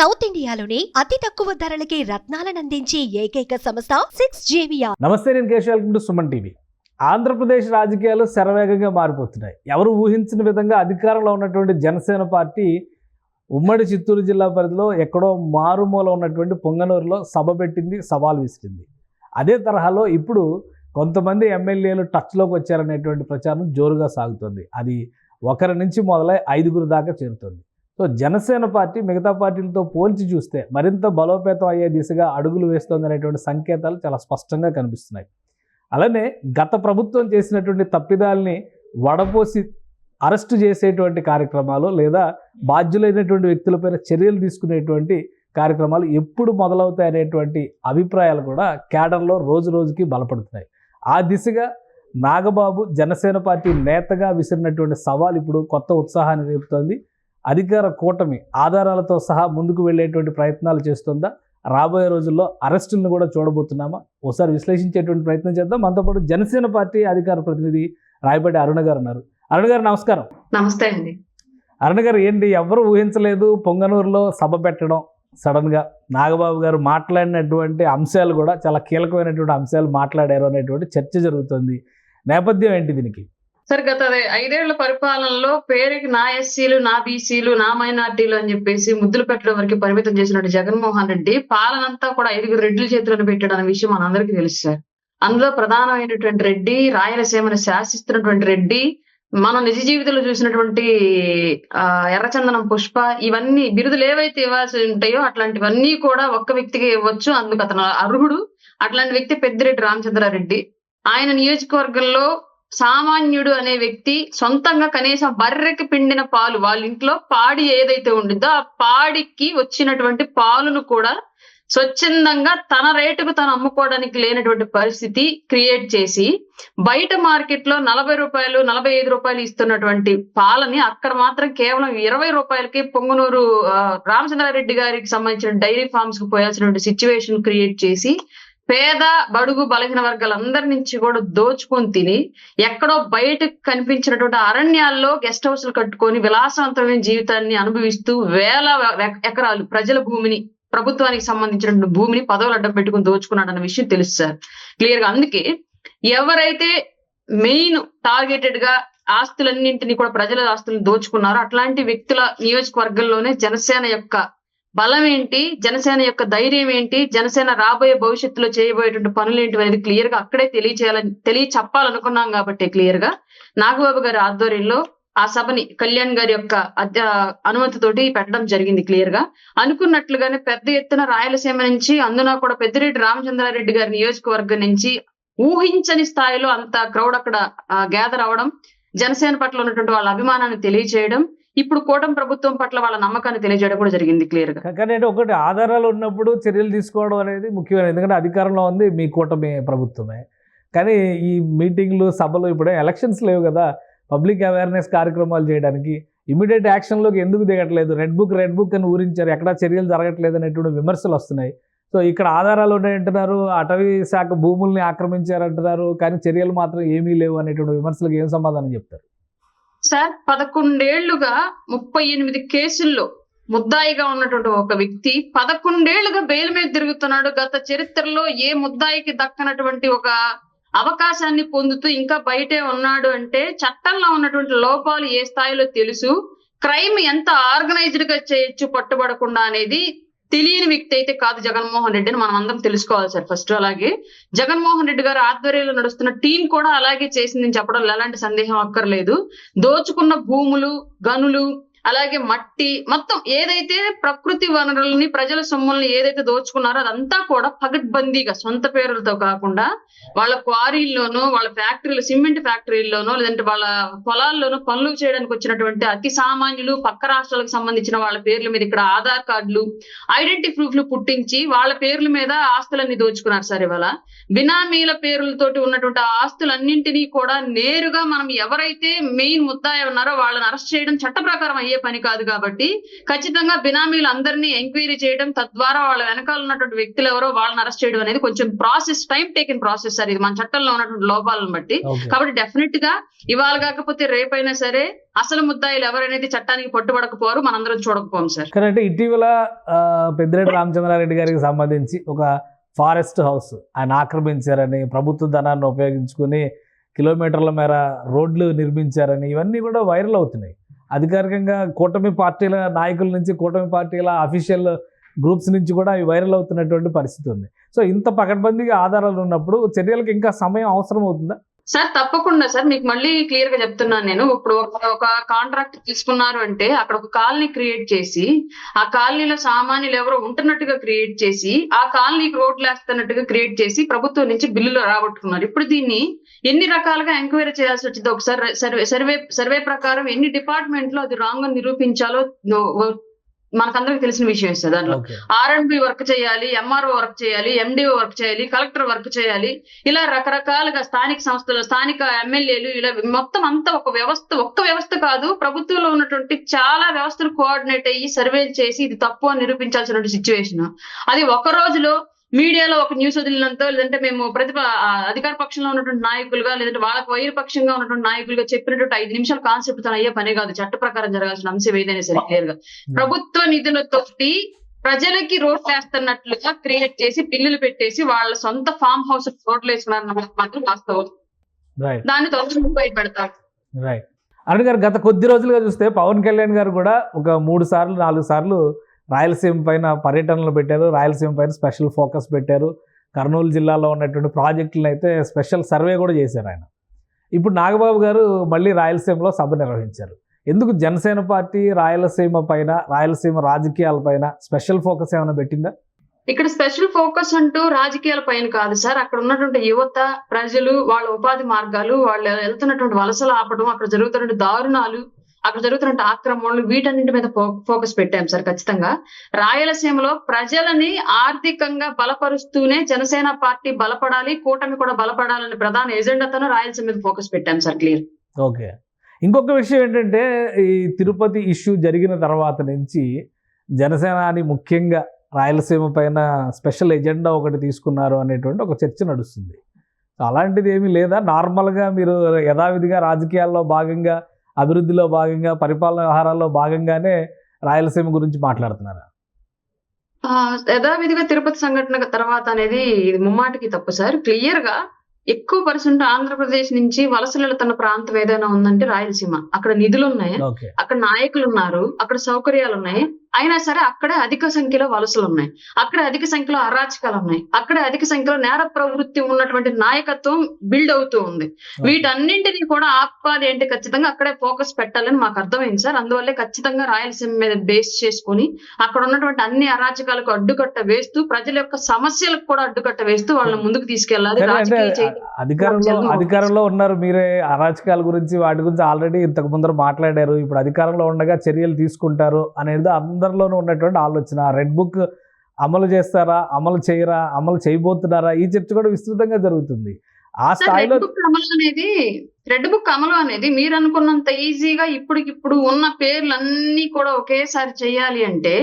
South ఇండియాలోని అతి తక్కువ ధరలకి రత్నాలనందించే ఏకైక సంస్థ 6JVR. నమస్తే, నేను Keshav. Welcome to Suman TV. Andhra Pradesh రాజకీయాలు శరవేగంగా మారిపోతున్నాయి. ఎవరు ఊహించిన విధంగా అధికారంలో ఉన్నటువంటి జనసేన పార్టీ ఉమ్మడి చిత్తూరు జిల్లా పరిధిలో ఎక్కడో మారుమూల ఉన్నటువంటి పొంగనూరులో సభ పెట్టింది, సవాల్ విసిరింది. అదే తరహాలో ఇప్పుడు కొంతమంది ఎమ్మెల్యేలు టచ్లోకి వచ్చారనేటువంటి ప్రచారం జోరుగా సాగుతుంది. అది ఒకరి నుంచి మొదలై 5గురు దాకా చేరుతుంది. సో జనసేన పార్టీ మిగతా పార్టీలతో పోల్చి చూస్తే మరింత బలోపేతం అయ్యే దిశగా అడుగులు వేస్తుంది అనేటువంటి సంకేతాలు చాలా స్పష్టంగా కనిపిస్తున్నాయి. అలానే గత ప్రభుత్వం చేసినటువంటి తప్పిదాలని వడపోసి అరెస్టు చేసేటువంటి కార్యక్రమాలు లేదా బాధ్యులైనటువంటి వ్యక్తులపైన చర్యలు తీసుకునేటువంటి కార్యక్రమాలు ఎప్పుడు మొదలవుతాయి అనేటువంటి అభిప్రాయాలు కూడా కేడర్లో రోజు రోజుకి బలపడుతున్నాయి. ఆ దిశగా నాగబాబు జనసేన పార్టీ నేతగా విసిరినటువంటి సవాల్ ఇప్పుడు కొత్త ఉత్సాహాన్ని రేపుతోంది. అధికార కూటమి ఆధారాలతో సహా ముందుకు వెళ్ళేటువంటి ప్రయత్నాలు చేస్తుందా? రాబోయే రోజుల్లో అరెస్టులను కూడా చూడబోతున్నామా? ఒకసారి విశ్లేషించేటువంటి ప్రయత్నం చేద్దాం. మనతో పాటు జనసేన పార్టీ అధికార ప్రతినిధి రాయపాటి అరుణ గారు ఉన్నారు. అరుణ గారు నమస్కారం. నమస్తే అండి. అరుణ గారు, ఏంటి ఎవరు ఊహించలేదు పొంగనూరులో సభ పెట్టడం, సడన్గా నాగబాబు గారు మాట్లాడినటువంటి అంశాలు కూడా చాలా కీలకమైనటువంటి అంశాలు మాట్లాడారు అనేటువంటి చర్చ జరుగుతుంది. నేపథ్యం ఏంటి దీనికి? సరే, గత 5 ఏళ్ల పరిపాలనలో పేరుకి నా ఎస్సీలు, నా బీసీలు, నా మైనార్టీలు అని చెప్పేసి ముద్దులు పెట్టడం వరకు పరిమితం చేసినట్టు జగన్మోహన్ రెడ్డి పాలనంతా కూడా 5 రెడ్ల చేతులను పెట్టాడు అనే విషయం మనందరికీ తెలుసు సార్. అందులో ప్రధానమైనటువంటి రెడ్డి, రాయలసీమను శాసిస్తున్నటువంటి రెడ్డి, మనం నిజ జీవితంలో చూసినటువంటి ఎర్రచందనం పుష్ప, ఇవన్నీ బిరుదులు ఏవైతే ఇవ్వాల్సి ఉంటాయో అట్లాంటివన్నీ కూడా ఒక్క వ్యక్తికి ఇవ్వచ్చు. అందుకు అతను అర్హుడు. అట్లాంటి వ్యక్తి పెద్దిరెడ్డి రామచంద్రారెడ్డి. ఆయన నియోజకవర్గంలో సామాన్యుడు అనే వ్యక్తి సొంతంగా కనీసం బర్రెకి పిండిన పాలు, వాళ్ళ ఇంట్లో పాడి ఏదైతే ఉండిద్దో ఆ పాడికి వచ్చినటువంటి పాలును కూడా స్వచ్ఛందంగా తన రేటుకు తను అమ్ముకోవడానికి లేనటువంటి పరిస్థితి క్రియేట్ చేసి బయట మార్కెట్ లో 40 రూపాయలు 45 రూపాయలు ఇస్తున్నటువంటి పాలని అక్కడ మాత్రం కేవలం 20 రూపాయలకి పొంగనూరు రామచంద్రారెడ్డి గారికి సంబంధించిన డైరీ ఫార్మ్స్ కు పోయాల్సినటువంటి సిచ్యువేషన్ క్రియేట్ చేసి పేద బడుగు బలహీన వర్గాలందరి నుంచి కూడా దోచుకొని తిని ఎక్కడో బయటకు కనిపించినటువంటి అరణ్యాల్లో గెస్ట్ హౌస్లు కట్టుకొని విలాసవంతమైన జీవితాన్ని అనుభవిస్తూ వేల ఎకరాలు ప్రజల భూమిని, ప్రభుత్వానికి సంబంధించినటువంటి భూమిని పదవులు అడ్డం పెట్టుకుని దోచుకున్నాడు అన్న విషయం తెలుసు సార్ క్లియర్ గా. అందుకే ఎవరైతే మెయిన్ టార్గెటెడ్ గా ఆస్తులన్నింటినీ కూడా ప్రజల ఆస్తులను దోచుకున్నారో అట్లాంటి వ్యక్తుల నియోజకవర్గంలోనే జనసేన యొక్క బలం ఏంటి, జనసేన యొక్క ధైర్యం ఏంటి, జనసేన రాబోయే భవిష్యత్తులో చేయబోయేటువంటి పనులు ఏంటి అనేది క్లియర్ గా అక్కడే చెప్పాలనుకున్నాం. కాబట్టి క్లియర్ గా నాగబాబు గారి ఆధ్వర్యంలో ఆ సభని కళ్యాణ్ గారి యొక్క అనుమతితోటి పెట్టడం జరిగింది. క్లియర్ గా అనుకున్నట్లుగానే పెద్ద ఎత్తున రాయలసీమ నుంచి, అందున కూడా పెద్దిరెడ్డి రామచంద్రారెడ్డి గారి నియోజకవర్గం నుంచి ఊహించని స్థాయిలో అంత క్రౌడ్ అక్కడ గ్యాదర్ అవడం, జనసేన పట్ల ఉన్నటువంటి వాళ్ళ అభిమానాన్ని తెలియజేయడం, ఇప్పుడు కూటమి ప్రభుత్వం పట్ల వాళ్ళ నమ్మకాన్ని తెలియజేయడం కూడా జరిగింది క్లియర్ గా. కానీ ఒకటి, ఆధారాలు ఉన్నప్పుడు చర్యలు తీసుకోవడం అనేది ముఖ్యమైనది. ఎందుకంటే అధికారంలో ఉంది మీ కూటమి ప్రభుత్వమే. కానీ ఈ మీటింగ్లు, సభలు, ఇప్పుడు ఎలక్షన్స్ లేవు కదా, పబ్లిక్ అవేర్నెస్ కార్యక్రమాలు చేయడానికి ఇమీడియట్ యాక్షన్లోకి ఎందుకు దిగట్లేదు? రెడ్ బుక్ అని ఊరించారు, ఎక్కడా చర్యలు జరగట్లేదు అనేటువంటి విమర్శలు వస్తున్నాయి. సో ఇక్కడ ఆధారాలు ఉన్నాయంటున్నారు, అటవీ శాఖ భూముల్ని ఆక్రమించారంటున్నారు, కానీ చర్యలు మాత్రం ఏమీ లేవు అనేటువంటి విమర్శలకు ఏం సమాధానం చెప్తారు? సార్, 11 ఏళ్లుగా 38 కేసుల్లో ముద్దాయిగా ఉన్నటువంటి ఒక వ్యక్తి 11 ఏళ్లుగా బెయిల్ మీద తిరుగుతున్నాడు. గత చరిత్రలో ఏ ముద్దాయికి దక్కనటువంటి ఒక అవకాశాన్ని పొందుతూ ఇంకా బయటే ఉన్నాడు అంటే చట్టంలో ఉన్నటువంటి లోపాలు ఏ స్థాయిలో తెలుసు, క్రైమ్ ఎంత ఆర్గనైజ్డ్ గా చేయొచ్చు పట్టుబడకుండా అనేది తెలియని వ్యక్తి అయితే కాదు జగన్మోహన్ రెడ్డి అని మనం అందరం తెలుసుకోవాలి సార్ ఫస్ట్. అలాగే జగన్మోహన్ రెడ్డి గారు ఆధ్వర్యంలో నడుస్తున్న టీం కూడా అలాగే చేసిందని చెప్పడంలో ఎలాంటి సందేహం అక్కర్లేదు. దోచుకున్న భూములు, గనులు, అలాగే మట్టి, మొత్తం ఏదైతే ప్రకృతి వనరులని, ప్రజల సొమ్ముల్ని ఏదైతే దోచుకున్నారో అదంతా కూడా పగడ్బందీగా సొంత పేరులతో కాకుండా వాళ్ళ క్వారీల్లోనో, వాళ్ళ ఫ్యాక్టరీలు, సిమెంట్ ఫ్యాక్టరీల్లోనో, లేదంటే వాళ్ళ పొలాల్లోనో పనులు చేయడానికి వచ్చినటువంటి అతి సామాన్యులు, పక్క రాష్ట్రాలకు సంబంధించిన వాళ్ళ పేర్ల మీద ఇక్కడ ఆధార్ కార్డులు, ఐడెంటిటీ ప్రూఫ్లు పుట్టించి వాళ్ళ పేర్ల మీద ఆస్తులన్నీ దోచుకున్నారు సార్. ఇవాళ బినామీల పేర్లతోటి ఉన్నటువంటి ఆస్తులన్నింటినీ కూడా నేరుగా మనం ఎవరైతే మెయిన్ ముద్దాయి ఉన్నారో వాళ్ళని అరెస్ట్ చేయడం చట్ట ప్రకారం అయ్యే అయ్యే పని కాదు కాబట్టి ఖచ్చితంగా బినామీలు అందరినీ ఎంక్వైరీ చేయడం, తద్వారా వాళ్ళ వెనకాల ఉన్నటువంటి వ్యక్తులు ఎవరో వాళ్ళని అరెస్ట్ చేయడం అనేది కొంచెం టైం టేకింగ్ ప్రాసెస్ సార్. ఇది మన చట్టంలో ఉన్నటువంటి లోపాలను బట్టి. కాబట్టి డెఫినెట్ గా ఇవాళ కాకపోతే రేపైనా సరే అసలు ముద్దాయిలు ఎవరనేది చట్టానికి పట్టుబడకపోరు, మనందరం చూడకపోం సార్. అంటే ఇటీవల పెద్దిరెడ్డి రామచంద్రారెడ్డి గారికి సంబంధించి ఒక ఫారెస్ట్ హౌస్ ఆయన ఆక్రమించారని, ప్రభుత్వ ధనాన్ని ఉపయోగించుకుని కిలోమీటర్ల మేర రోడ్లు నిర్మించారని ఇవన్నీ కూడా వైరల్ అవుతున్నాయి. అధికారికంగా కూటమి పార్టీల నాయకుల నుంచి, కూటమి పార్టీల అఫీషియల్ గ్రూప్స్ నుంచి కూడా అవి వైరల్ అవుతున్నటువంటి పరిస్థితి ఉంది. సో ఇంత పకడ్బందీగా ఆధారాలు ఉన్నప్పుడు చర్యలకు ఇంకా సమయం అవసరం అవుతుందా? సార్ తప్పకుండా సార్, మీకు మళ్ళీ క్లియర్ గా చెప్తున్నాను నేను. ఇప్పుడు ఒక కాంట్రాక్ట్ తీసుకున్నారు అంటే అక్కడ ఒక కాలనీ క్రియేట్ చేసి, ఆ కాలనీలో సామాన్యులు ఎవరో ఉంటున్నట్టుగా క్రియేట్ చేసి, ఆ కాలనీకి రోడ్లు వేస్తున్నట్టుగా క్రియేట్ చేసి ప్రభుత్వం నుంచి బిల్లులు రాబట్టుకున్నారు. ఇప్పుడు దీన్ని ఎన్ని రకాలుగా ఎంక్వైరీ చేయాల్సి వచ్చింది. ఒకసారి సర్వే ప్రకారం ఎన్ని డిపార్ట్మెంట్ లో అది రాంగ్ అని నిరూపించాలో మనకందరికి తెలిసిన విషయం సార్. దాంట్లో R&B వర్క్ చేయాలి, MRO వర్క్ చేయాలి, MDO వర్క్ చేయాలి, కలెక్టర్ వర్క్ చేయాలి, ఇలా రకరకాలుగా స్థానిక సంస్థలు, స్థానిక ఎమ్మెల్యేలు, ఇలా మొత్తం అంతా ఒక్క వ్యవస్థ కాదు, ప్రభుత్వంలో ఉన్నటువంటి చాలా వ్యవస్థలు కోఆర్డినేట్ అయ్యి సర్వేలు చేసి ఇది తప్పు అని నిరూపించాల్సిన సిచ్యువేషన్. అది ఒక రోజులో మీడియాలో ఒక న్యూస్ వదిలినంతో, లేదంటే మేము అధికార పక్షంలో ఉన్నటువంటి నాయకులుగా, లేదంటే వాళ్ళకి వైరు పక్షంగా ఉన్నటువంటి నాయకులుగా చెప్పినటువంటి 5 నిమిషాల కాన్సెప్ట్ తో అయ్యే పనే కాదు. చట్ట ప్రకారం జరగాల్సిన అంశం ఏదైనా సరే క్లియర్ గా ప్రభుత్వ నిధులతోటి ప్రజలకి రోడ్లు వేస్తున్నట్లుగా క్రియేట్ చేసి బిల్లులు పెట్టేసి వాళ్ళ సొంత ఫామ్ హౌస్ రోడ్లు వేసుకున్నారు మాత్రం వాస్తవం. దాన్ని తొందరగా బయటపెడతారు. అరుణ్ గారు, గత కొద్ది రోజులుగా చూస్తే పవన్ కళ్యాణ్ గారు కూడా ఒక 3-4 సార్లు రాయలసీమ పైన పర్యటనలు పెట్టారు, రాయలసీమ పైన స్పెషల్ ఫోకస్ పెట్టారు. కర్నూలు జిల్లాలో ఉన్నటువంటి ప్రాజెక్టులను అయితే స్పెషల్ సర్వే కూడా చేశారు ఆయన. ఇప్పుడు నాగబాబు గారు మళ్ళీ రాయలసీమలో సభ నిర్వహించారు. ఎందుకు జనసేన పార్టీ రాయలసీమ పైన, రాయలసీమ రాజకీయాల పైన స్పెషల్ ఫోకస్ ఏమైనా పెట్టిందా? ఇక్కడ స్పెషల్ ఫోకస్ అంటూ రాజకీయాల పైన కాదు సార్. అక్కడ ఉన్నటువంటి యువత, ప్రజలు, వాళ్ళ ఉపాధి మార్గాలు, వాళ్ళు వెళ్తున్నటువంటి వలసలు ఆపడం, అక్కడ జరుగుతున్న దారుణాలు, అక్కడ జరుగుతున్న ఆక్రమణలు, వీటన్నింటి మీద ఫోకస్ పెట్టాం సార్. ఖచ్చితంగా రాయలసీమలో ప్రజలని ఆర్థికంగా బలపరుస్తూనే జనసేన పార్టీ బలపడాలి, కూటమి కూడా బలపడాలని ప్రధాన ఎజెండాతోనే రాయలసీమ మీద ఫోకస్ పెట్టాం సార్. క్లియర్. ఓకే. ఇంకొక విషయం ఏంటంటే, ఈ తిరుపతి ఇష్యూ జరిగిన తర్వాత నుంచి జనసేనాని ముఖ్యంగా రాయలసీమ పైన స్పెషల్ ఎజెండా ఒకటి తీసుకున్నారు అనేటువంటి ఒక చర్చ నడుస్తుంది. అలాంటిది ఏమీ లేదా? నార్మల్గా మీరు యథావిధిగా రాజకీయాల్లో భాగంగా, అభివృద్ధిలో భాగంగా, పరిపాలన వ్యవహారాల్లో భాగంగానే రాయలసీమ గురించి మాట్లాడుతున్నారా? యథావిధిగా తిరుపతి సంఘటన తర్వాత అనేది ఇది ముమ్మాటికి తప్పు సార్. క్లియర్ గా ఎక్కువ పర్సెంట్ ఆంధ్రప్రదేశ్ నుంచి వలసలు వెళ్తున్న ప్రాంతం ఏదైనా ఉందంటే రాయలసీమ. అక్కడ నిధులు ఉన్నాయి, అక్కడ నాయకులు ఉన్నారు, అక్కడ సౌకర్యాలు ఉన్నాయి. అయినా సరే అక్కడే అధిక సంఖ్యలో వలసలు ఉన్నాయి, అక్కడ అధిక సంఖ్యలో అరాచకాలు ఉన్నాయి, అక్కడ అధిక సంఖ్యలో నేర ప్రవృత్తి ఉన్నటువంటి నాయకత్వం బిల్డ్ అవుతూ ఉంది. వీటన్నింటినీ కూడా ఆపాలి అంటే ఖచ్చితంగా అక్కడే ఫోకస్ పెట్టాలని మాకు అర్థమైంది సార్. అందువల్లే ఖచ్చితంగా రాయలసీమ మీద బేస్ చేసుకుని అక్కడ ఉన్నటువంటి అన్ని అరాచకాలకు అడ్డుకట్ట వేస్తూ, ప్రజల యొక్క సమస్యలకు కూడా అడ్డుకట్ట వేస్తూ వాళ్ళని ముందుకు తీసుకెళ్లాలి. అధికారంలో ఉన్నారు మీరే, అరాచకాల గురించి వాటి గురించి ఆల్రెడీ ఇంతకు ముందర మాట్లాడారు. ఇప్పుడు అధికారంలో ఉండగా చర్యలు తీసుకుంటారు అనేది అందరిలోనూ ఉన్నటువంటి ఆలోచన. రెడ్ బుక్ అమలు చేస్తారా, అమలు చేయరా, అమలు చేయబోతున్నారా, ఈ చర్చ కూడా విస్తృతంగా జరుగుతుంది. ఆ స్థాయిలో రెడ్ బుక్ అమలు అనేది మీరు అనుకున్నంత ఈజీగా ఇప్పటికిప్పుడు ఉన్న పేర్లన్నీ కూడా ఒకేసారి చేయాలి అంటే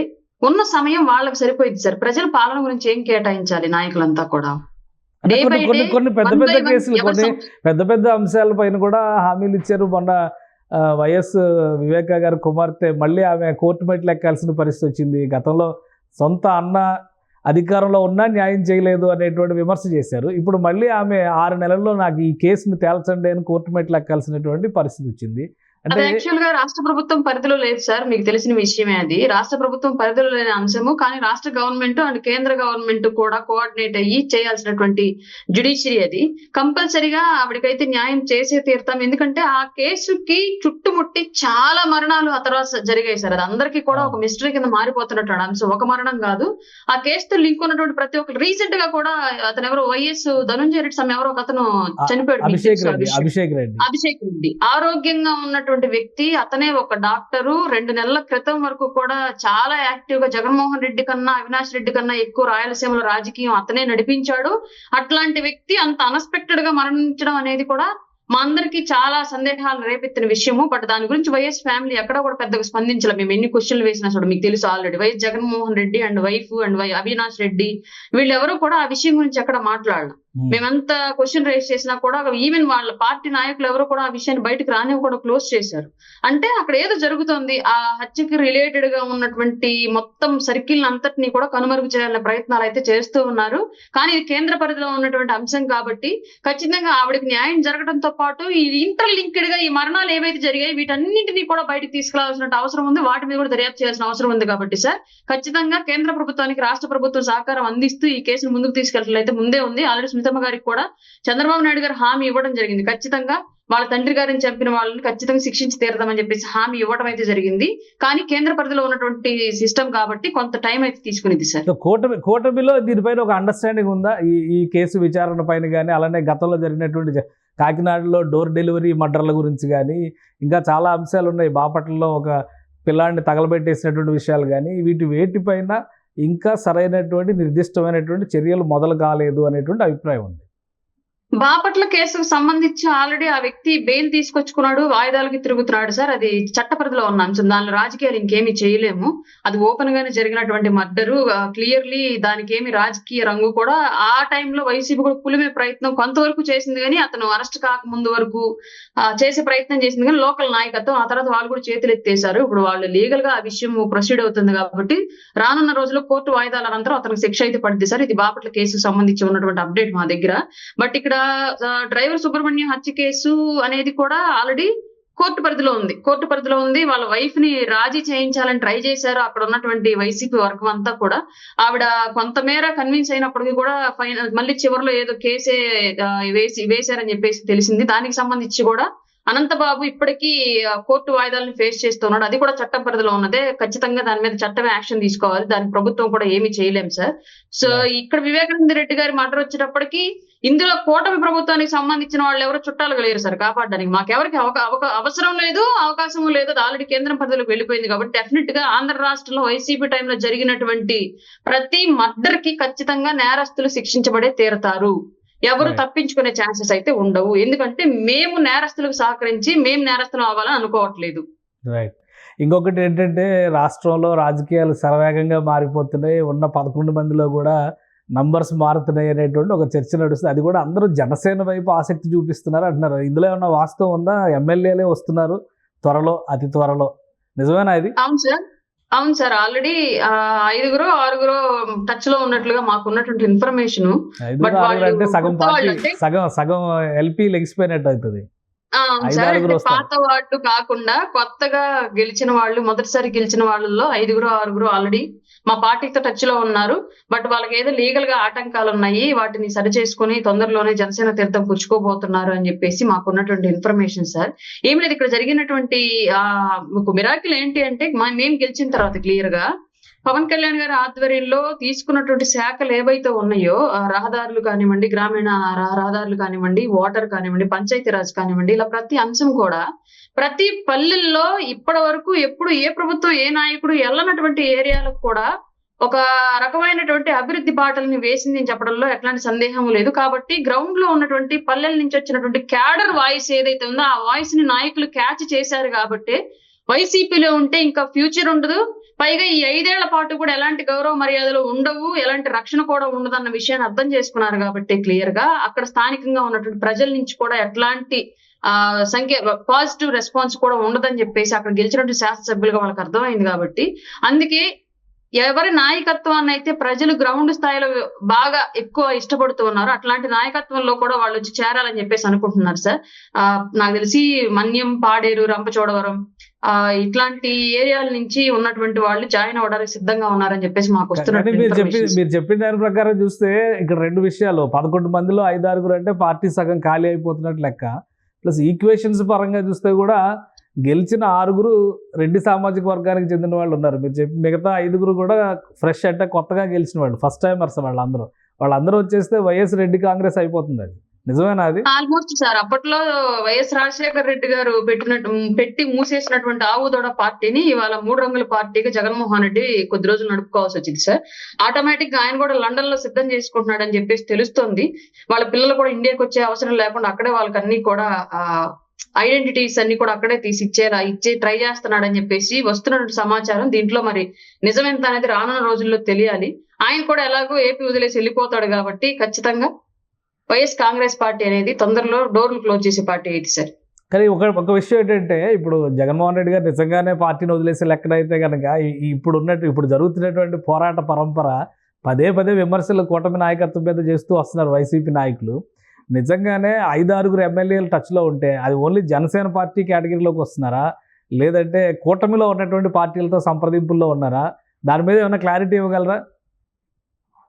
ఉన్న సమయం వాళ్ళకి సరిపోయింది సార్. ప్రజల పాలన గురించి ఏం కేటాయించాలి నాయకులంతా కూడా? కొన్ని పెద్ద పెద్ద కేసులు, కొన్ని పెద్ద పెద్ద అంశాల పైన కూడా హామీలు ఇచ్చారు. మొన్న వైఎస్ వివేకా గారి కుమార్తె మళ్ళీ ఆమె కోర్టు మెట్లు ఎక్కాల్సిన పరిస్థితి వచ్చింది. గతంలో సొంత అన్న అధికారంలో ఉన్నా న్యాయం చేయలేదు అనేటువంటి విమర్శ చేశారు. ఇప్పుడు మళ్ళీ ఆమె 6 నెలల్లో నాకు ఈ కేసును తేల్చండి అని కోర్టు మెట్లు ఎక్కాల్సినటువంటి పరిస్థితి వచ్చింది. అది యాక్చువల్ గా రాష్ట్ర ప్రభుత్వం పరిధిలో లేదు సార్, మీకు తెలిసిన విషయమే. అది రాష్ట్ర ప్రభుత్వం పరిధిలో లేని అంశము. కానీ రాష్ట్ర గవర్నమెంట్ అండ్ కేంద్ర గవర్నమెంట్ కూడా కోఆర్డినేట్ అయ్యి చేయాల్సినటువంటి జ్యుడిషియరీ అది. కంపల్సరీగా ఆవిడకైతే న్యాయం చేసే తీరుతాం. ఎందుకంటే ఆ కేసుకి చుట్టుముట్టి చాలా మరణాలు ఆ తర్వాత జరిగాయి సార్. అది అందరికీ కూడా ఒక మిస్టరీ కింద మారిపోతున్నటువంటి అంశం. ఒక మరణం కాదు, ఆ కేసుతో లింక్ ఉన్నటువంటి ప్రతి ఒక్కరు. రీసెంట్ గా కూడా అతను ఎవరో వైఎస్ ధనుంజయ రెడ్డి సమ ఎవరో అతను చనిపోయాడు, అభిషేక్ రెడ్డి. ఆరోగ్యంగా ఉన్నటువంటి వ్యక్తి, అతనే ఒక డాక్టరు. 2 నెలల క్రితం వరకు కూడా చాలా యాక్టివ్ గా జగన్మోహన్ రెడ్డి కన్నా, అవినాష్ రెడ్డి కన్నా ఎక్కువ రాయలసీమలో రాజకీయం అతనే నడిపించాడు. అట్లాంటి వ్యక్తి అంత అన్ఎక్స్పెక్టెడ్ గా మరణించడం అనేది కూడా మా అందరికి చాలా సందేహాలు రేపెత్తిన విషయము. బట్ దాని గురించి వైఎస్ ఫ్యామిలీ ఎక్కడ కూడా పెద్దగా స్పందించలేదు. మేము ఎన్ని క్వశ్చన్లు వేసినా చూడ మీకు తెలుసు already. YS Jaganmohan Reddy and wife and Avinash Reddy వీళ్ళెవరూ కూడా ఆ విషయం గురించి ఎక్కడ మాట్లాడలేదు. మేమంతా క్వశ్చన్ రేస్ చేసినా కూడా ఈవెన్ వాళ్ళ పార్టీ నాయకులు ఎవరు కూడా ఆ విషయాన్ని బయటకు రానివ్వకుండా క్లోజ్ చేశారు. అంటే అక్కడ ఏదో జరుగుతోంది. ఆ హత్యకి రిలేటెడ్ గా ఉన్నటువంటి మొత్తం సర్కిల్ అంతటినీ కూడా కనుమరుగు చేయాలనే ప్రయత్నాలు అయితే చేస్తూ ఉన్నారు. కానీ ఇది కేంద్ర పరిధిలో ఉన్నటువంటి అంశం కాబట్టి ఖచ్చితంగా ఆవిడకి న్యాయం జరగడంతో పాటు ఈ ఇంటర్ లింక్డ్ గా ఈ మరణాలు ఏవైతే జరిగాయి వీటన్నింటినీ కూడా బయటకు తీసుకురావాల్సిన అవసరం ఉంది. వాటి మీద కూడా దర్యాప్తు చేయాల్సిన అవసరం ఉంది. కాబట్టి సార్ ఖచ్చితంగా కేంద్ర ప్రభుత్వానికి రాష్ట్ర ప్రభుత్వం సహకారం అందిస్తూ ఈ కేసును ముందుకు తీసుకెళ్లట్లయితే ముందే ఉంది. ఆల్రెడీ సునీతమ్మ గారికి కూడా చంద్రబాబు నాయుడు గారు హామీ ఇవ్వడం జరిగింది. ఖచ్చితంగా వాళ్ళ తండ్రి గారిని చంపిన వాళ్ళని ఖచ్చితంగా శిక్షించి తీరదామని చెప్పేసి హామీ ఇవ్వడం అయితే జరిగింది. కానీ కేంద్ర పరిధిలో ఉన్నటువంటి సిస్టమ్ కాబట్టి కొంత టైం అయితే తీసుకునేది సార్. కూటమిలో దీనిపైన ఒక అండర్స్టాండింగ్ ఉందా ఈ కేసు విచారణ పైన కానీ, అలానే గతంలో జరిగినటువంటి కాకినాడలో డోర్ డెలివరీ మర్డర్ల గురించి కానీ, ఇంకా చాలా అంశాలు ఉన్నాయి. బాపట్లలో ఒక పిల్లాడిని తగలబెట్టేసినటువంటి విషయాలు కానీ, వేటిపైన ఇంకా సరైనటువంటి నిర్దిష్టమైనటువంటి చర్యలు మొదలు కాలేదు అనేటువంటి అభిప్రాయం ఉంది. బాపట్ల కేసుకు సంబంధించి ఆల్రెడీ ఆ వ్యక్తి బెయిల్ తీసుకొచ్చుకున్నాడు, వాయిదాలకి తిరుగుతున్నాడు సార్. అది చట్ట పరిధిలో ఉన్న అంశం. దానిలో రాజకీయాలు ఇంకేమీ చేయలేము. అది ఓపెన్ గానే జరిగినటువంటి మర్డరు. క్లియర్లీ దానికి ఏమి రాజకీయ రంగు కూడా ఆ టైంలో వైసీపీ కూడా పులిమే ప్రయత్నం కొంతవరకు చేసింది. కానీ అతను అరెస్ట్ కాకముందు వరకు చేసే ప్రయత్నం చేసింది. కానీ లోకల్ నాయకత్వం ఆ తర్వాత వాళ్ళు కూడా చేతులు ఎత్తేసారు. ఇప్పుడు వాళ్ళు లీగల్ గా ఆ విషయం ప్రొసీడ్ అవుతుంది కాబట్టి రానున్న రోజుల్లో కోర్టు వాయిదాల అనంతరం అతనికి శిక్ష అయితే పడుతుంది సార్. ఇది బాపట్ల కేసుకు సంబంధించి ఉన్నటువంటి అప్డేట్ మా దగ్గర. బట్ ఇక్కడ డ్రైవర్ సుబ్రహ్మణ్యం హత్య కేసు అనేది కూడా ఆల్రెడీ కోర్టు పరిధిలో ఉంది. వాళ్ళ వైఫ్ ని రాజీ చేయించాలని ట్రై చేశారు అక్కడ ఉన్నటువంటి వైసీపీ వర్గం అంతా కూడా. ఆవిడ కొంతమేర కన్విన్స్ అయినప్పటికీ కూడా మళ్ళీ చివరిలో ఏదో కేసే వేశారని చెప్పేసి తెలిసింది. దానికి సంబంధించి కూడా అనంతబాబు ఇప్పటికీ కోర్టు వాయిదాలను ఫేస్ చేస్తున్నాడు. అది కూడా చట్టం పరిధిలో ఉన్నదే. ఖచ్చితంగా దాని మీద చట్టమే యాక్షన్ తీసుకోవాలి. దాని ప్రభుత్వం కూడా ఏమీ చేయలేం సార్. సో ఇక్కడ వివేకానంద రెడ్డి గారి మర్డర్ వచ్చేటప్పటికి ఇందులో కూటమి ప్రభుత్వానికి సంబంధించిన వాళ్ళు ఎవరో చుట్టాలు లేరు సార్ కాపాడడానికి. మాకెవరికి అవసరం లేదు, అవకాశం లేదు. అది ఆల్రెడీ కేంద్రం పరిధిలోకి వెళ్ళిపోయింది కాబట్టి డెఫినెట్ గా ఆంధ్ర రాష్ట్రంలో వైసీపీ టైంలో జరిగినటువంటి ప్రతి మర్డర్ కి ఖచ్చితంగా నేరస్తులు శిక్షించబడే తీరతారు. ఎవరు తప్పించుకునే ఛాన్సెస్ అయితే ఉండవు. ఎందుకంటే మేము నేరస్తులకు సహకరించి మేము నేరస్తులు అవ్వాలని అనుకోవట్లేదు. రైట్. ఇంకొకటి ఏంటంటే రాష్ట్రంలో రాజకీయాలు శరవేగంగా మారిపోతున్నాయి. ఉన్న 11 మందిలో కూడా నంబర్స్ మారుతున్నాయి అనేటువంటి ఒక చర్చ నడుస్తుంది. అది కూడా అందరూ జనసేన వైపు ఆసక్తి చూపిస్తున్నారు అంటున్నారు. ఇందులో ఏమన్నా వాస్తవం ఉందా? ఎమ్మెల్యేలే వస్తున్నారు త్వరలో, అతి త్వరలో. నిజమేనా ఇది? అవును సార్. ఆల్రెడీ 5గురు 6గురు టచ్ లో ఉన్నట్లుగా మాకు ఉన్నటువంటి ఇన్ఫర్మేషన్. అంటే సగం ఎల్పీ లెగిసిపోయినట్టు అవుతుంది. పాత వాళ్ళు కాకుండా కొత్తగా గెలిచిన వాళ్ళు, మొదటిసారి గెలిచిన వాళ్ళలో 5గురు 6గురు ఆల్రెడీ మా పార్టీతో టచ్ లో ఉన్నారు. బట్ వాళ్ళకి ఏదో లీగల్ గా ఆటంకాలు ఉన్నాయి, వాటిని సరి చేసుకుని తొందరలోనే జనసేన తీర్థం పుచ్చుకోబోతున్నారు అని చెప్పేసి మాకున్నటువంటి ఇన్ఫర్మేషన్ సార్. ఏం లేదు, ఇక్కడ జరిగినటువంటి మిరాకిల్ ఏంటి అంటే మేము గెలిచిన తర్వాత క్లియర్ గా పవన్ కళ్యాణ్ గారి ఆధ్వర్యంలో తీసుకున్నటువంటి శాఖలు ఏవైతే ఉన్నాయో, రహదారులు కానివ్వండి, గ్రామీణ రహదారులు కానివ్వండి, వాటర్ కానివ్వండి, పంచాయతీరాజ్ కానివ్వండి, ఇలా ప్రతి అంశం కూడా ప్రతి పల్లెల్లో ఇప్పటి వరకు ఎప్పుడు ఏ ప్రభుత్వం ఏ నాయకుడు వెళ్ళనటువంటి ఏరియాలకు కూడా ఒక రకమైనటువంటి అభివృద్ధి బాటల్ని వేసింది చెప్పడంలో ఎట్లాంటి సందేహం లేదు. కాబట్టి గ్రౌండ్ లో ఉన్నటువంటి పల్లెల నుంచి వచ్చినటువంటి క్యాడర్ వాయిస్ ఏదైతే ఉందో ఆ వాయిస్ ని నాయకులు క్యాచ్ చేశారు. కాబట్టి వైసీపీలో ఉంటే ఇంకా ఫ్యూచర్ ఉండదు. పైగా ఈ 5 ఏళ్ల పాటు కూడా ఎలాంటి గౌరవ మర్యాదలు ఉండవు, ఎలాంటి రక్షణ కూడా ఉండదు అన్న విషయాన్ని అర్థం చేసుకున్నారు. కాబట్టి క్లియర్ గా అక్కడ స్థానికంగా ఉన్నటువంటి ప్రజల నుంచి కూడా ఎట్లాంటి పాజిటివ్ రెస్పాన్స్ కూడా ఉండదని చెప్పేసి అక్కడ గెలిచినటువంటి శాసనసభ్యులుగా వాళ్ళకి అర్థమైంది. కాబట్టి అందుకే ఎవరి నాయకత్వాన్ని అయితే ప్రజలు గ్రౌండ్ స్థాయిలో బాగా ఎక్కువ ఇష్టపడుతూ ఉన్నారు, అట్లాంటి నాయకత్వంలో కూడా వాళ్ళు వచ్చి చేరాలని చెప్పేసి అనుకుంటున్నారు సార్. నాకు తెలిసి మన్యం, పాడేరు, రంపచోడవరం ఇట్లాంటి ఏరియాల నుంచి ఉన్నటువంటి వాళ్ళు జాయిన్ అవ్వడానికి సిద్ధంగా ఉన్నారని చెప్పేసి మాకు వస్తున్నట్టు. మీరు చెప్పిన దాని ప్రకారం చూస్తే ఇక్కడ 2 విషయాలు. 11 మందిలో 5-6గురు అంటే పార్టీ సగం ఖాళీ అయిపోతున్నట్టు లెక్క. ప్లస్ ఈక్వేషన్స్ పరంగా చూస్తే కూడా గెలిచిన 6గురు రెడ్డి సామాజిక వర్గానికి చెందిన వాళ్ళు ఉన్నారు. మీరు చెప్పి మిగతా 5గురు కూడా ఫ్రెష్ అంటే కొత్తగా గెలిచిన వాళ్ళు, ఫస్ట్ టైమర్స్ వాళ్ళందరూ వచ్చేస్తే వైఎస్ రెడ్డి కాంగ్రెస్ అయిపోతుంది. అది నిజమేనా అది? ఆల్మోస్ట్ సార్ అప్పట్లో వైఎస్ రాజశేఖర రెడ్డి గారు పెట్టి మూసేసినటువంటి ఆవుదొడ పార్టీని ఇవాళ 3 రంగుల పార్టీగా జగన్మోహన్ రెడ్డి కొద్ది రోజులు నడుపుకోవాల్సి వచ్చింది సార్. ఆటోమేటిక్ గా ఆయన కూడా లండన్ లో సిద్ధం చేసుకుంటున్నాడు అని చెప్పేసి తెలుస్తోంది. వాళ్ళ పిల్లలు కూడా ఇండియాకి వచ్చే అవసరం లేకుండా అక్కడే వాళ్ళకి అన్ని కూడా ఐడెంటిటీస్ అన్ని కూడా అక్కడే ఇచ్చే ట్రై చేస్తున్నాడని చెప్పేసి వస్తున్నటువంటి సమాచారం. దీంట్లో మరి నిజమెంత అనేది రానున్న రోజుల్లో తెలియాలి. ఆయన కూడా ఎలాగో ఏపీ వదిలేసి వెళ్ళిపోతాడు కాబట్టి ఖచ్చితంగా వైఎస్ కాంగ్రెస్ పార్టీ అనేది తొందరలో డోర్లు క్లోజ్ చేసే పార్టీ అయితే సార్. కానీ ఒక విషయం ఏంటంటే ఇప్పుడు జగన్మోహన్ రెడ్డి గారు నిజంగానే పార్టీని వదిలేసే లెక్కనైతే కనుక ఇప్పుడు జరుగుతున్నటువంటి పోరాట పరంపర పదే విమర్శలు కూటమి నాయకత్వం మీద చేస్తూ వస్తున్నారు వైసీపీ నాయకులు. నిజంగానే 5-6 ఎమ్మెల్యేలు టచ్లో ఉంటే అది ఓన్లీ జనసేన పార్టీ కేటగిరీలోకి వస్తున్నారా, లేదంటే కూటమిలో ఉన్నటువంటి పార్టీలతో సంప్రదింపుల్లో ఉన్నారా? దాని మీద ఏమైనా క్లారిటీ ఇవ్వగలరా?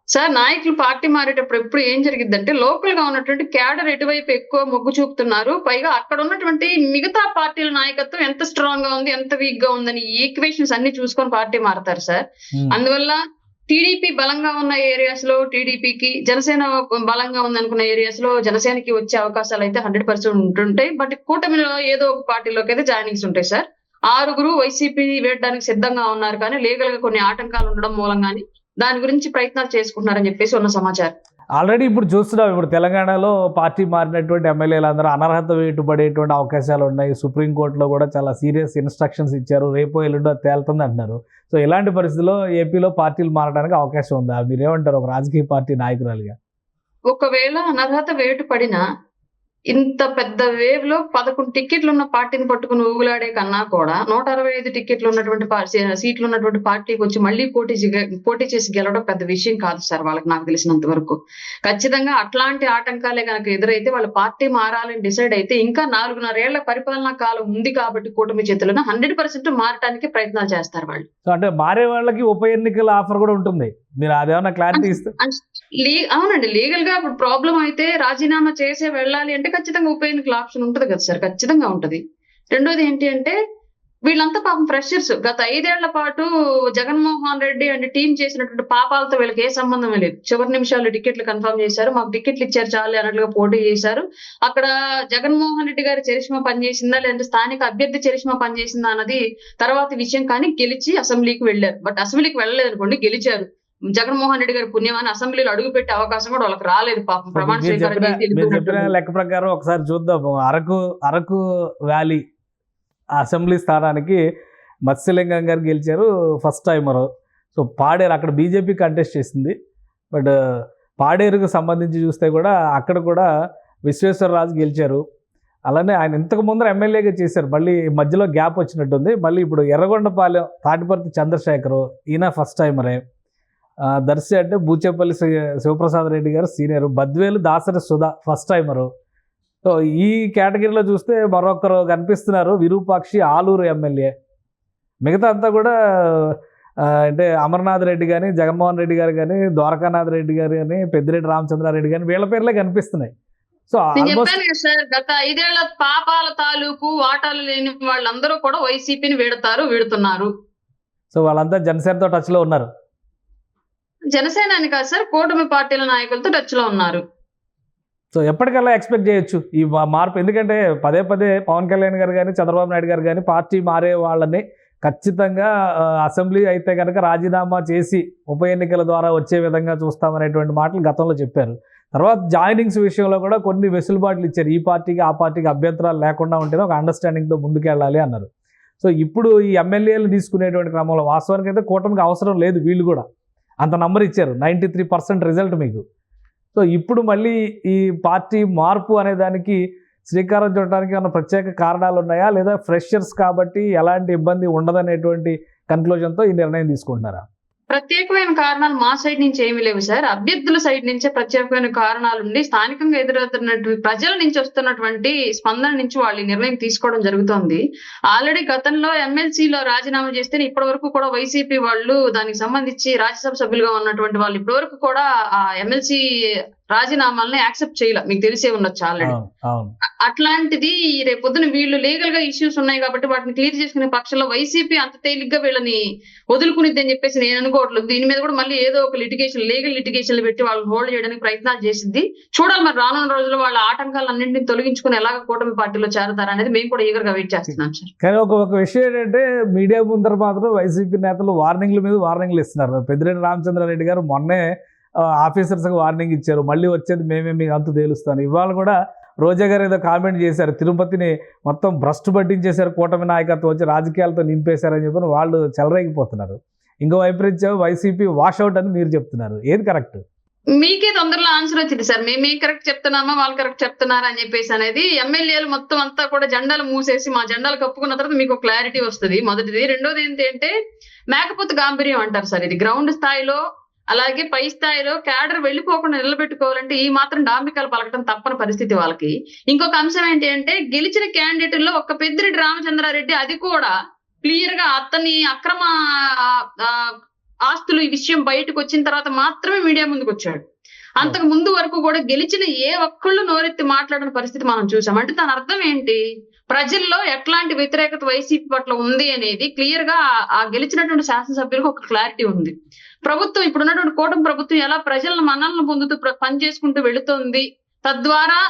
సార్ నాయకులు పార్టీ మారేటప్పుడు ఎప్పుడు ఏం జరిగిద్దంటే లోకల్ గా ఉన్నటువంటి క్యాడర్ ఎటువైపు ఎక్కువ మొగ్గు చూపుతున్నారు, పైగా అక్కడ ఉన్నటువంటి మిగతా పార్టీల నాయకత్వం ఎంత స్ట్రాంగ్ గా ఉంది, ఎంత వీక్ గా ఉందని ఈక్వేషన్స్ అన్ని చూసుకొని పార్టీ మారుతారు సార్. అందువల్ల టీడీపీ బలంగా ఉన్న ఏరియాస్ లో టీడీపీకి, జనసేన బలంగా ఉందనుకున్న ఏరియాస్ లో జనసేనకి వచ్చే అవకాశాలు అయితే 100% ఉంటుంటాయి. బట్ కూటమిలో ఏదో ఒక పార్టీలోకి అయితే జాయినింగ్స్ ఉంటాయి సార్. 6 వైసీపీ వేయడానికి సిద్ధంగా ఉన్నారు, కానీ లీగల్ గా కొన్ని ఆటంకాలు ఉండడం మూలంగానే దాని గురించి ప్రయత్నాలు చేసుకుంటున్నారని చెప్పేసి ఉన్న సమాచారం. ఆల్రెడీ ఇప్పుడు చూస్తున్నాం, ఇప్పుడు తెలంగాణలో పార్టీ మారినటువంటి ఎమ్మెల్యేలు అందరూ అనర్హత వేటుపడేటువంటి అవకాశాలు ఉన్నాయి. సుప్రీంకోర్టులో కూడా చాలా సీరియస్ ఇన్స్ట్రక్షన్స్ ఇచ్చారు. రేపో ఎల్లుండో తేలుతుంది అంటున్నారు. సో ఇలాంటి పరిస్థితుల్లో ఏపీలో పార్టీలు మారడానికి అవకాశం ఉందా? మీరేమంటారు ఒక రాజకీయ పార్టీ నాయకురాలుగా? ఒకవేళ అనర్హత వేటు పడినా ఇంత పెద్ద వేవ్ లో 11 టికెట్లు ఉన్న పార్టీని పట్టుకుని ఊగులాడే కన్నా కూడా 165 టికెట్లు ఉన్నటువంటి సీట్లు ఉన్నటువంటి పార్టీకి వచ్చి మళ్ళీ పోటీ చేసి గెలవడం పెద్ద విషయం కాదు సార్ వాళ్ళకి, నాకు తెలిసినంత వరకు. ఖచ్చితంగా అట్లాంటి ఆటంకాలే కనుక ఎదురైతే వాళ్ళ పార్టీ మారాలని డిసైడ్ అయితే ఇంకా 4.5 ఏళ్ల పరిపాలనా కాలం ఉంది కాబట్టి కూటమి చేతులను 100% మారటానికి ప్రయత్నాలు చేస్తారు వాళ్ళు. సో అంటే మారే వాళ్ళకి ఉప ఎన్నికల ఆఫర్ కూడా ఉంటుంది. మీరు అదేమన్నా క్లారిటీ ఇస్తే? అవునండి, లీగల్ గా ఇప్పుడు ప్రాబ్లం అయితే రాజీనామా చేసే వెళ్ళాలి అంటే ఖచ్చితంగా ఉప ఎన్నికల ఆప్షన్ ఉంటది కదా సార్, ఖచ్చితంగా ఉంటది. రెండోది ఏంటి అంటే వీళ్ళంతా పాపం ఫ్రెషర్స్. గత 5 ఏళ్ల పాటు జగన్మోహన్ రెడ్డి అండ్ టీం చేసినటువంటి పాపాలతో వీళ్ళకి ఏ సంబంధం లేదు. చివరి నిమిషాల్లో టికెట్లు కన్ఫర్మ్ చేశారు, మాకు టికెట్లు ఇచ్చారు చాలు అన్నట్లుగా పోటీ చేశారు. అక్కడ జగన్మోహన్ రెడ్డి గారి చరిష్మా పనిచేసిందా లేదంటే స్థానిక అభ్యర్థి చరిష్మా పనిచేసిందా అన్నది తర్వాత విషయం. కానీ గెలిచి అసెంబ్లీకి వెళ్ళారు. బట్ అసెంబ్లీకి వెళ్ళలేదు అనుకోండి, గెలిచారు. జగన్మోహన్ రెడ్డి గారి పుణ్యమాన్ని అసెంబ్లీలో అడుగు పెట్టే అవకాశం కూడా వాళ్ళకి రాలేదు పాపం. ప్రమాణ చెప్పిన లెక్క ప్రకారం ఒకసారి చూద్దాం. అరకు వ్యాలీ అసెంబ్లీ స్థానానికి మత్స్యలింగం గారు గెలిచారు, ఫస్ట్ టైమరు. సో పాడేరు అక్కడ బీజేపీ కంటెస్ట్ చేసింది. బట్ పాడేరుకు సంబంధించి చూస్తే కూడా అక్కడ కూడా విశ్వేశ్వరరాజు గెలిచారు. అలానే ఆయన ఇంతకు ముందర ఎమ్మెల్యేగా చేశారు, మళ్ళీ మధ్యలో గ్యాప్ వచ్చినట్టుంది. మళ్ళీ ఇప్పుడు ఎర్రగొండపాలెం తాటిపర్తి చంద్రశేఖరు, ఈయన ఫస్ట్ టైమరే. దర్శి అంటే బూచేపల్లి శివప్రసాద్ రెడ్డి గారు senior. Badvel Dasari Sudha first timer. So ఈ కేటగిరీలో చూస్తే మరొకరు కనిపిస్తున్నారు, విరూపాక్షి ఆలూరు ఎమ్మెల్యే. మిగతా అంతా కూడా అంటే అమర్నాథ్ రెడ్డి కానీ, జగన్మోహన్ రెడ్డి గారు కానీ, ద్వారకానాథ్ రెడ్డి గారు కానీ, పెద్దిరెడ్డి రామచంద్రారెడ్డి కానీ వీళ్ళ పేర్లే కనిపిస్తున్నాయి. సో గత 5 ఏళ్ల పాపాల తాలూకు వాటాలు లేని వాళ్ళందరూ కూడా వైసీపీని వీడుతున్నారు. సో వాళ్ళంతా జనసేనతో టచ్ లో ఉన్నారు. జనసేన అని కాదు సార్, కూటమి పార్టీల నాయకులతో టచ్ లో ఉన్నారు. సో ఎప్పటికల్లా ఎక్స్పెక్ట్ చేయొచ్చు ఈ మార్పు? ఎందుకంటే పదే పవన్ కళ్యాణ్ గారు కానీ, చంద్రబాబు నాయుడు గారు కానీ పార్టీ మారే వాళ్ళని ఖచ్చితంగా అసెంబ్లీ అయితే కనుక రాజీనామా చేసి ఉప ఎన్నికల ద్వారా వచ్చే విధంగా చూస్తామనేటువంటి మాటలు గతంలో చెప్పారు. తర్వాత జాయినింగ్స్ విషయంలో కూడా కొన్ని వెసులుబాట్లు ఇచ్చారు. ఈ పార్టీకి ఆ పార్టీకి అభ్యంతరాలు లేకుండా ఉంటేనే ఒక అండర్స్టాండింగ్తో ముందుకెళ్ళాలి అన్నారు. సో ఇప్పుడు ఈ ఎమ్మెల్యేలు తీసుకునేటువంటి క్రమంలో వాస్తవానికి అయితే కూటమికి అవసరం లేదు, వీళ్ళు కూడా అంత నంబర్ ఇచ్చారు, 93% రిజల్ట్ మీకు. సో ఇప్పుడు మళ్ళీ ఈ పార్టీ మార్పు అనే దానికి శ్రీకారం చుట్టడానికి ఏమైనా ప్రత్యేక కారణాలు ఉన్నాయా, లేదా ఫ్రెషర్స్ కాబట్టి ఎలాంటి ఇబ్బంది ఉండదనేటువంటి కన్క్లూజన్తో ఈ నిర్ణయం తీసుకుంటున్నారా? ప్రత్యేకమైన కారణాలు మా సైడ్ నుంచి ఏమీ లేవు సార్. అభ్యర్థుల సైడ్ నుంచే ప్రత్యేకమైన కారణాలు ఉండి స్థానికంగా ఎదురవుతున్నటువంటి ప్రజల నుంచి వస్తున్నటువంటి స్పందన నుంచి వాళ్ళు ఈ నిర్ణయం తీసుకోవడం జరుగుతోంది. ఆల్రెడీ గతంలో ఎమ్మెల్సీలో రాజీనామా చేస్తే ఇప్పటి వరకు కూడా వైసీపీ వాళ్ళు దానికి సంబంధించి రాజ్యసభ సభ్యులుగా ఉన్నటువంటి వాళ్ళు ఇప్పటి వరకు కూడా ఆ ఎమ్మెల్సీ రాజీనామాలని యాక్సెప్ట్ చేయాల, మీకు తెలిసే ఉండొచ్చు ఆల్రెడీ. అవును. అట్లాంటిది రేపొద్దున వీళ్ళు లీగల్ గా ఇష్యూస్ ఉన్నాయి కాబట్టి వాటిని క్లియర్ చేసుకునే పక్షంలో వైసీపీ అంత తేలిగ్గా వీళ్ళని వదులుకునిద్ది అని చెప్పేసి నేను అనుకోవట్లేదు. దీని మీద కూడా మళ్ళీ ఏదో ఒక లీగల్ లిటిగేషన్ పెట్టి వాళ్ళని హోల్డ్ చేయడానికి ప్రయత్నాలు చేసిద్ది. చూడాలి మరి రానున్న రోజుల్లో వాళ్ళ ఆటంకాలన్నింటినీ తొలగించుకుని ఎలాగ కూటమి పార్టీలో చేరుతారనేది మేము కూడా ఈగర్ గా వెయిట్ చేస్తున్నాం సార్. కానీ ఒక విషయం ఏంటంటే మీడియా ముందర మాత్రం వైసీపీ నేతలు వార్నింగ్ల మీద వార్నింగ్లు ఇస్తున్నారు. పెద్దిరెడ్డి రామచంద్రారెడ్డి గారు మొన్నే ఆఫీసర్స్కి వార్నింగ్ ఇచ్చారు, మళ్ళీ వచ్చేది మేమే మీకు అంతు తేలుస్తాను. ఇవాళ కూడా రోజా గారు ఏదో కామెంట్ చేశారు, తిరుపతిని మొత్తం భ్రష్టు పట్టించేశారు, కూటమి నాయకత్వం వచ్చి రాజకీయాలతో నింపేశారని చెప్పి వాళ్ళు చెలరేగిపోతున్నారు. ఇంకో వైపరీత్యం వైసీపీ వాషౌట్ అని మీరు చెప్తున్నారు. ఏది కరెక్ట్? మీకే తొందరలో ఆన్సర్ వచ్చింది సార్. మేమేం కరెక్ట్ చెప్తున్నామా వాళ్ళు కరెక్ట్ చెప్తున్నారా అని చెప్పేసి అనేది ఎమ్మెల్యేలు మొత్తం అంతా కూడా జెండాలు మూసేసి మా జెండాలు కప్పుకున్న తర్వాత మీకు క్లారిటీ వస్తుంది. మొదటిది. రెండోది ఏంటంటే మేకపోతు గాంభీర్యం అంటారు సార్. ఇది గ్రౌండ్ స్థాయిలో అలాగే పై స్థాయిలో క్యాడర్ వెళ్ళిపోకుండా నిలబెట్టుకోవాలంటే ఈ మాత్రం డాంబికాలు పలకటం తప్పని పరిస్థితి వాళ్ళకి. ఇంకొక అంశం ఏంటి అంటే గెలిచిన క్యాండిడేట్లో ఒక్క పెద్దిరెడ్డి రామచంద్రారెడ్డి, అది కూడా క్లియర్ గా అతని అక్రమ ఆస్తులు ఈ విషయం బయటకు వచ్చిన తర్వాత మాత్రమే మీడియా ముందుకు వచ్చాడు. అంతకు ముందు వరకు కూడా గెలిచిన ఏ ఒక్కళ్ళు నోరెత్తి మాట్లాడిన పరిస్థితి మనం చూసాం. అంటే దాని అర్థం ఏంటి? ప్రజల్లో ఎట్లాంటి వ్యతిరేకత వైసీపీ పట్ల ఉంది అనేది క్లియర్ గా ఆ గెలిచినటువంటి శాసనసభ్యులకు ఒక క్లారిటీ ఉంది. ప్రభుత్వం ఇప్పుడున్నటువంటి కూటమి ప్రభుత్వం ఎలా ప్రజలను మనల్ని పొందుతూ పనిచేసుకుంటూ వెళుతోంది, తద్వారా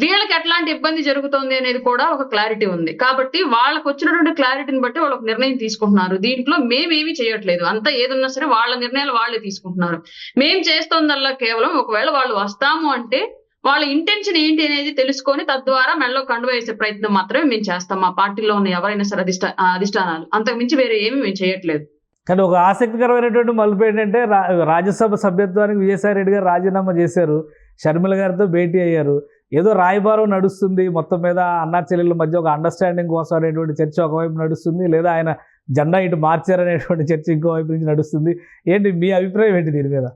వీళ్ళకి ఎట్లాంటి ఇబ్బంది జరుగుతోంది అనేది కూడా ఒక క్లారిటీ ఉంది. కాబట్టి వాళ్ళకు వచ్చినటువంటి క్లారిటీని బట్టి వాళ్ళు ఒక నిర్ణయం తీసుకుంటున్నారు. దీంట్లో మేమేమీ చేయట్లేదు, అంతా ఏదున్నా సరే వాళ్ళ నిర్ణయాలు వాళ్ళే తీసుకుంటున్నారు. మేం చేస్తోందల్లా కేవలం ఒకవేళ వాళ్ళు వస్తాము అంటే వాళ్ళ ఇంటెన్షన్ ఏంటి అనేది తెలుసుకొని తద్వారా మెడలో కండు వేసే ప్రయత్నం మాత్రమే మేము చేస్తాం. మా పార్టీలో ఉన్న ఎవరైనా సరే అధిష్టానాలు, అంతకు మించి వేరే ఏమీ మేము చేయట్లేదు. కానీ ఒక ఆసక్తికరమైనటువంటి మలుపు ఏంటంటే రాజ్యసభ సభ్యత్వానికి విజయసాయి రెడ్డి గారు రాజీనామా చేశారు, షర్మిల గారితో భేటీ అయ్యారు. ఏదో రాయబారం నడుస్తుంది, మొత్తం మీద అన్నా చెల్లెళ్ళ మధ్య ఒక అండర్స్టాండింగ్ కోసం అనేటువంటి చర్చ ఒకవైపు నడుస్తుంది, లేదా ఆయన జెండా ఇటు మార్చారనేటువంటి చర్చ ఇంకోవైపు నుంచి నడుస్తుంది. ఏంటి మీ అభిప్రాయం ఏంటి దీని మీద?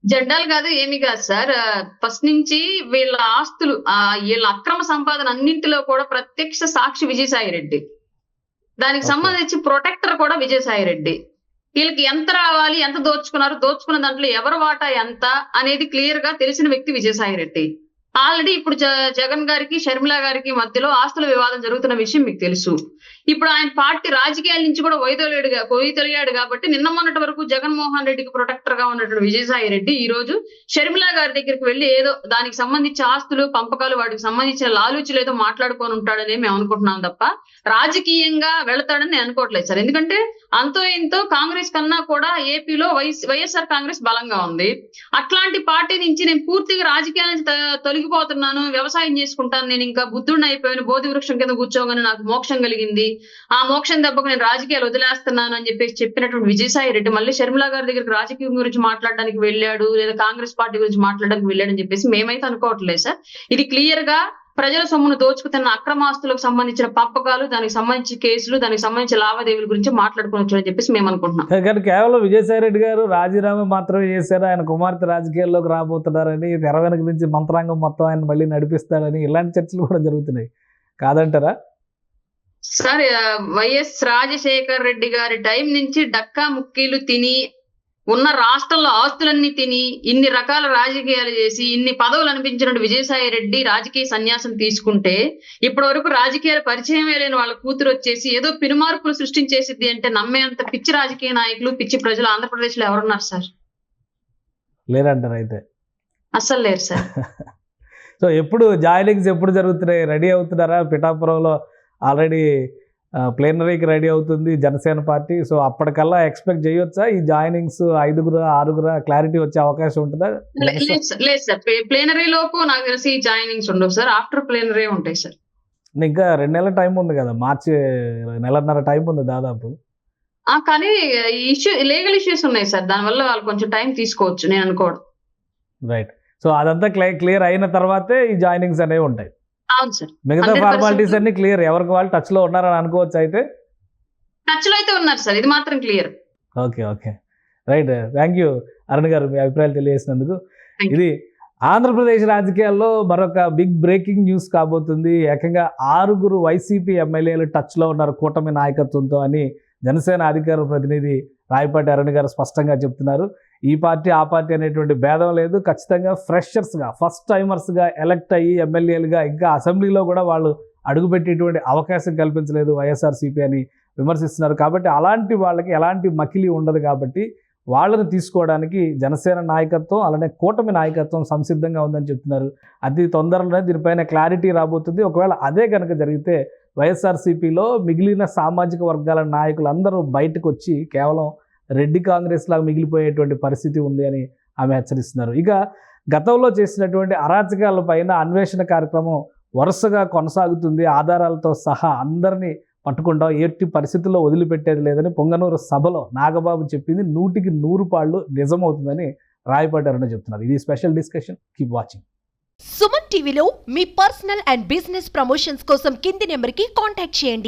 జెండాలు కాదు, ఏమి కాదు సార్. ఫస్ట్ నుంచి వీళ్ళ ఆస్తులు, వీళ్ళ అక్రమ సంపాదన అన్నింటిలో కూడా ప్రత్యక్ష సాక్షి విజయసాయి రెడ్డి, దానికి సంబంధించి ప్రొటెక్టర్ కూడా విజయసాయి రెడ్డి. వీళ్ళకి ఎంత రావాలి, ఎంత దోచుకున్నారు, దోచుకున్న దాంట్లో ఎవరు వాటా ఎంత అనేది క్లియర్ గా తెలిసిన వ్యక్తి విజయసాయి రెడ్డి. ఆల్రెడీ ఇప్పుడు జగన్ గారికి షర్మిల గారికి మధ్యలో ఆస్తుల వివాదం జరుగుతున్న విషయం మీకు తెలుసు. ఇప్పుడు ఆయన పార్టీ రాజకీయాల నుంచి కూడా వైదొలిగాడు కాబట్టి నిన్న మొన్నటి వరకు జగన్మోహన్ రెడ్డికి ప్రొటెక్టర్ గా ఉన్నటువంటి విజయసాయి రెడ్డి ఈ రోజు షర్మిల గారి దగ్గరికి వెళ్లి ఏదో దానికి సంబంధించి ఆస్తులు పంపకాలు వాటికి సంబంధించిన లాలూచులు ఏదో మాట్లాడుకొని ఉంటాడని మేము అనుకుంటున్నాం తప్ప రాజకీయంగా వెళతాడని నేను అనుకోవట్లేదు సార్. ఎందుకంటే అంతో ఇంతో కాంగ్రెస్ కన్నా కూడా ఏపీలో వైఎస్ఆర్ కాంగ్రెస్ బలంగా ఉంది. అట్లాంటి పార్టీ నుంచి నేను పూర్తిగా రాజకీయాల నుంచి తొలగిపోతున్నాను, వ్యవసాయం చేసుకుంటాను, నేను ఇంకా బుద్ధుడిని అయిపోయాను, బోధి వృక్షం కింద కూర్చోగానే నాకు మోక్షం కలిగింది, ఆ మోక్షం దెబ్బకు నేను రాజకీయాలు వదిలేస్తున్నాను అని చెప్పినటువంటి విజయసాయి రెడ్డి మళ్ళీ షర్మిల గారి దగ్గరికి రాజకీయం గురించి మాట్లాడడానికి వెళ్ళాడు, లేదా కాంగ్రెస్ పార్టీ గురించి మాట్లాడడానికి వెళ్ళాడు అని చెప్పేసి మేమైతే అనుకోవట్లేదు సార్. ఇది క్లియర్ గా ప్రజల సొమ్మును దోచుకుతున్న అక్రమాస్తులకు సంబంధించిన పంపకాలు, దానికి సంబంధించి కేసులు, దానికి సంబంధించిన లావాదేవీల గురించి మాట్లాడుకోవచ్చు అని చెప్పేసి మేము అనుకుంటున్నాం. కానీ కేవలం విజయసాయి రెడ్డి గారు రాజీనామా మాత్రమే చేశారు, ఆయన కుమార్తె రాజకీయాల్లోకి రాబోతున్నారని, తెర వెనక నుంచి మంత్రాంగం మొత్తం ఆయన మళ్ళీ నడిపిస్తాడని ఇలాంటి చర్చలు కూడా జరుగుతున్నాయి, కాదంటారా? సార్, వైఎస్ రాజశేఖర్ రెడ్డి గారి టైం నుంచి డక్కా ముక్కీలు తిని ఉన్న రాష్ట్రంలో ఆస్తులన్నీ తిని ఇన్ని రకాల రాజకీయాలు చేసి ఇన్ని పదవులు అనిపించిన విజయసాయి రెడ్డి రాజకీయ సన్యాసం తీసుకుంటే ఇప్పటి వరకు రాజకీయాలు పరిచయమే లేని వాళ్ళ కూతురు వచ్చేసి ఏదో పినుమార్పులు సృష్టించేసిద్ది అంటే నమ్మేంత పిచ్చి రాజకీయ నాయకులు, పిచ్చి ప్రజలు ఆంధ్రప్రదేశ్ లో ఎవరున్నారు సార్? లేరంటారు అయితే? అస్సలు లేరు సార్. సో ఎప్పుడు జాయినింగ్స్ ఎప్పుడు జరుగుతున్నాయి? రెడీ అవుతున్నారా? పిఠాపురంలో ఆల్రెడీ ప్లేనరీకి రెడీ అవుతుంది జనసేన పార్టీ. సో అప్పటికల్లా ఎక్స్పెక్ట్ చేయొచ్చా ఈ జాయినింగ్స్ 5 6 క్లారిటీ వచ్చే అవకాశం ఉంటుందా? లేదు సార్, ప్లేనరీ లోపు నాకు తెలిసి జాయినింగ్స్ ఉండవు సార్, ఆఫ్టర్ ప్లేనరీ ఉంటాయి సార్. ఇంకా 2 నెలల టైం ఉంది కదా, మార్చి నెలన్నర టైం ఉంది దాదాపు. కానీ లీగల్ ఇష్యూస్ ఉన్నాయి సార్, దానివల్ల వాళ్ళు కొంచెం టైం తీసుకోవచ్చు నేను అనుకోవడం. రైట్. సో అదంతా క్లియర్ అయిన తర్వాతే ఈ జాయినింగ్స్ అనేవి ఉంటాయి. అవును సార్. మిగతా ఫార్మాలిటీస్ అన్ని క్లియర్, ఎవరికి వాళ్ళు టచ్ లో ఉన్నారని అనుకోవచ్చు అయితే? టచ్ లో అయితే ఉన్నారు సార్, ఇది మాత్రం clear. Okay right. Thank you Arun గారు, మీ అభిప్రాయాలు తెలియజేసినందుకు. ఇది ఆంధ్రప్రదేశ్ రాజకీయాల్లో మరొక బిగ్ బ్రేకింగ్ న్యూస్ కాబోతుంది. ఏకంగా 6 వైసీపీ ఎమ్మెల్యేలు టచ్ లో ఉన్నారు కూటమి నాయకత్వంతో అని జనసేన అధికార ప్రతినిధి రాయపాటి అరుణ్ గారు స్పష్టంగా చెప్తున్నారు. ఈ పార్టీ ఆ పార్టీ అనేటువంటి భేదం లేదు. ఖచ్చితంగా ఫ్రెషర్స్గా, ఫస్ట్ టైమర్స్గా ఎలక్ట్ అయ్యి ఎమ్మెల్యేలుగా ఇంకా అసెంబ్లీలో కూడా వాళ్ళు అడుగుపెట్టేటువంటి అవకాశం కల్పించలేదు వైఎస్ఆర్సీపీ అని విమర్శిస్తున్నారు. కాబట్టి అలాంటి వాళ్ళకి ఎలాంటి మకిలి ఉండదు. కాబట్టి వాళ్ళని తీసుకోవడానికి జనసేన నాయకత్వం అలానే కూటమి నాయకత్వం సంసిద్ధంగా ఉందని చెప్తున్నారు. అతి తొందరలోనే దీనిపైన క్లారిటీ రాబోతుంది. ఒకవేళ అదే కనుక జరిగితే వైఎస్ఆర్సీపీలో మిగిలిన సామాజిక వర్గాల నాయకులందరూ బయటకు వచ్చి కేవలం రెడ్డి కాంగ్రెస్ లాగా మిగిలిపోయేటువంటి పరిస్థితి ఉంది అని ఆమె హెచ్చరిస్తున్నారు. ఇక గతంలో చేసినటువంటి అరాచకాల పైన అన్వేషణ కార్యక్రమం వరుసగా కొనసాగుతుంది. ఆధారాలతో సహా అందరినీ పట్టుకుంటాం, ఎట్టి పరిస్థితుల్లో వదిలిపెట్టేది లేదని పొంగనూరు సభలో నాగబాబు చెప్పింది 100కి 100 పాళ్ళు నిజమవుతుందని రాయపాటి అరుణ చెప్తున్నారు. ఇది special discussion. Keep watching. Suman టీవీలో మీ పర్సనల్ అండ్ బిజినెస్ ప్రమోషన్స్ కోసం కింది నెంబర్కి కాంటాక్ట్ చేయండి.